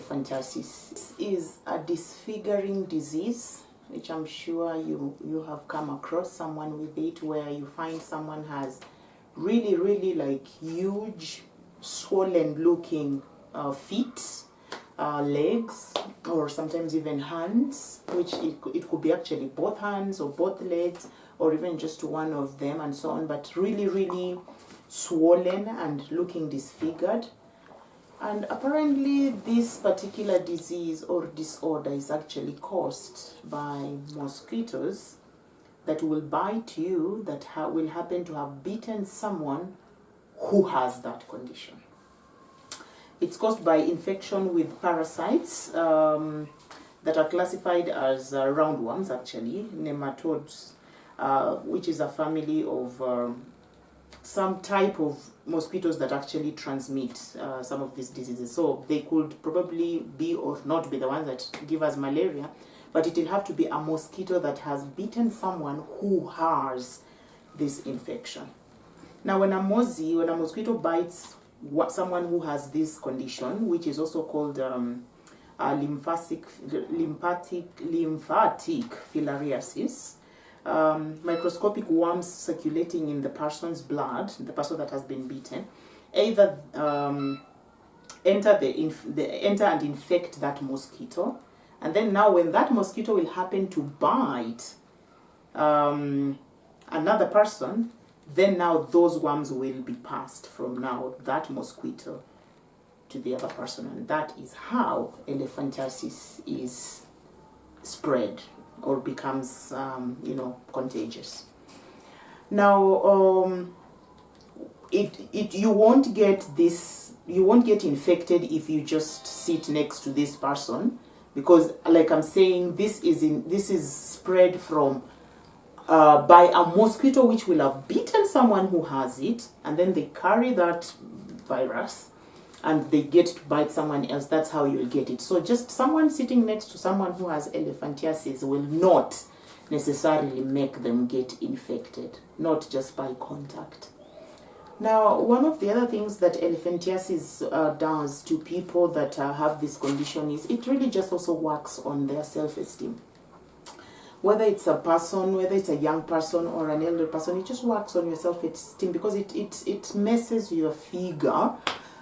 elephantiasis. This is a disfiguring disease, which I'm sure you have come across someone with it, where you find someone has really like huge swollen looking feet, legs, or sometimes even hands, which it could be actually both hands or both legs or even just one of them and so on, but really swollen and looking disfigured. And apparently this particular disease or disorder is actually caused by mosquitoes that will bite you, that will happen to have bitten someone who has that condition. It's caused by infection with parasites that are classified as roundworms, actually, nematodes, which is a family of some type of mosquitoes that actually transmit some of these diseases. So they could probably be or not be the ones that give us malaria, but it will have to be a mosquito that has bitten someone who has this infection. Now, when a mosquito bites someone who has this condition, which is also called lymphatic filariasis, microscopic worms circulating in the person's blood, the person that has been bitten, either enter and infect that mosquito, and then now when that mosquito will happen to bite another person, then now those worms will be passed from now that mosquito to the other person, and that is how elephantiasis is spread or becomes contagious. Now you won't get infected if you just sit next to this person, because like I'm saying, this is spread from by a mosquito which will have bitten someone who has it, and then they carry that virus and they get to bite someone else. That's how you'll get it. So just someone sitting next to someone who has elephantiasis will not necessarily make them get infected, not just by contact. Now, one of the other things that elephantiasis does to people that have this condition is it really just also works on their self-esteem. Whether it's a person, whether it's a young person or an elder person, it just works on your self-esteem, because it messes your figure.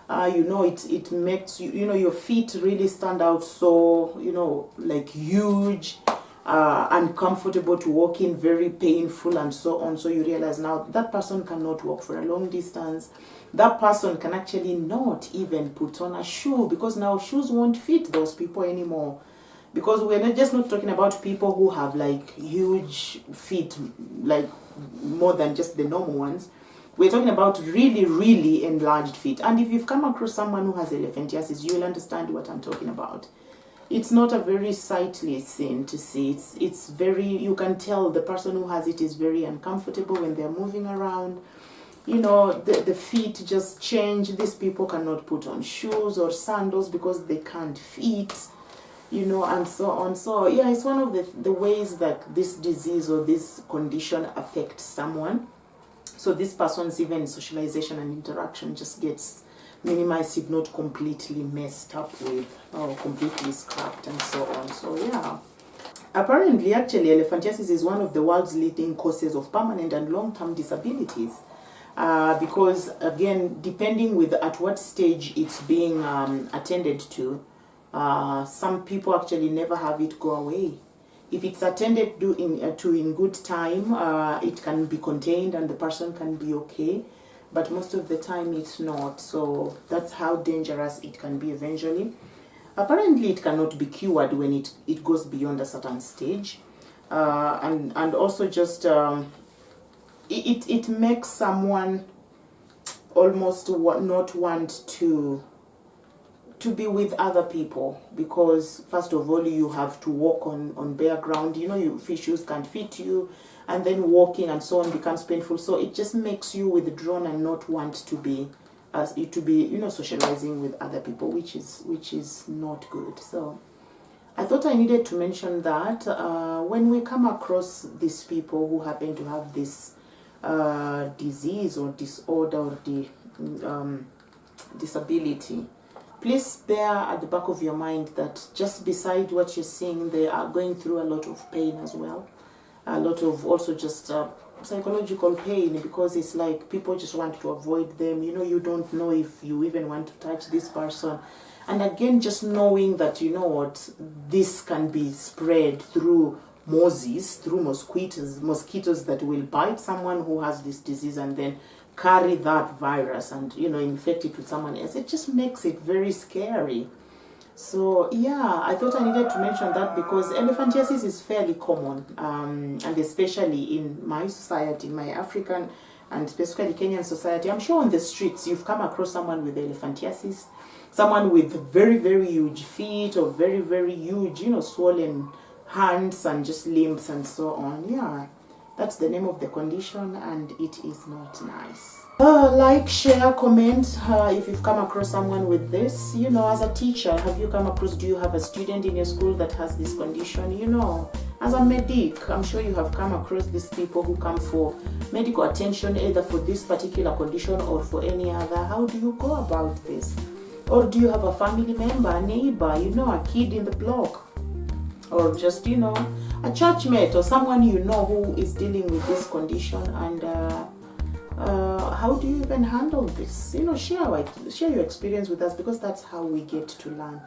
It makes your feet really stand out, so like huge, uncomfortable to walk in, very painful and so on. So you realize now that person cannot walk for a long distance. That person can actually not even put on a shoe, because now shoes won't fit those people anymore. Because we're not talking about people who have like huge feet, like more than just the normal ones. We're talking about really enlarged feet. And if you've come across someone who has elephantiasis, you'll understand what I'm talking about. It's not a very sightly thing to see. It's very, you can tell the person who has it is very uncomfortable when they're moving around. The feet just change. These people cannot put on shoes or sandals because they can't fit, and so on. So yeah, it's one of the ways that this disease or this condition affects someone. So this person's even socialization and interaction just gets minimized, if not completely messed up with, or completely scrapped and so on. So yeah. Apparently, actually, elephantiasis is one of the world's leading causes of permanent and long-term disabilities. Because, again, depending at what stage it's being attended to, some people actually never have it go away. If it's attended to in good time, it can be contained and the person can be okay. But most of the time it's not. So that's how dangerous it can be eventually. Apparently it cannot be cured when it goes beyond a certain stage. And also just, it makes someone almost not want to be with other people, because first of all you have to walk on bare ground. Your shoes can't fit you, and then walking and so on becomes painful. So it just makes you withdrawn and not want to be socializing with other people, which is not good. So I thought I needed to mention that when we come across these people who happen to have this disease or disorder or disability, please bear at the back of your mind that just beside what you're seeing, they are going through a lot of pain as well. A lot of also just psychological pain, because it's like people just want to avoid them. You know, you don't know if you even want to touch this person. And again, just knowing that, you know what, this can be spread through mosses, through mosquitoes that will bite someone who has this disease and then carry that virus and, you know, infect it with someone else. It just makes it very scary. So yeah, I thought I needed to mention that because elephantiasis is fairly common, and especially in my society, my African and specifically Kenyan society. I'm sure on the streets you've come across someone with elephantiasis, someone with very, very huge feet or very, very huge, you know, swollen hands and just limbs and so on. Yeah, that's the name of the condition, and it is not nice. Like, share, comment if you've come across someone with this. You know, as a teacher, have you come across, do you have a student in your school that has this condition? You know, as a medic, I'm sure you have come across these people who come for medical attention, either for this particular condition or for any other. How do you go about this? Or do you have a family member, a neighbor, you know, a kid in the block, or just, you know, a churchmate or someone you know who is dealing with this condition? And how do you even handle this? You know, share your experience with us, because that's how we get to learn.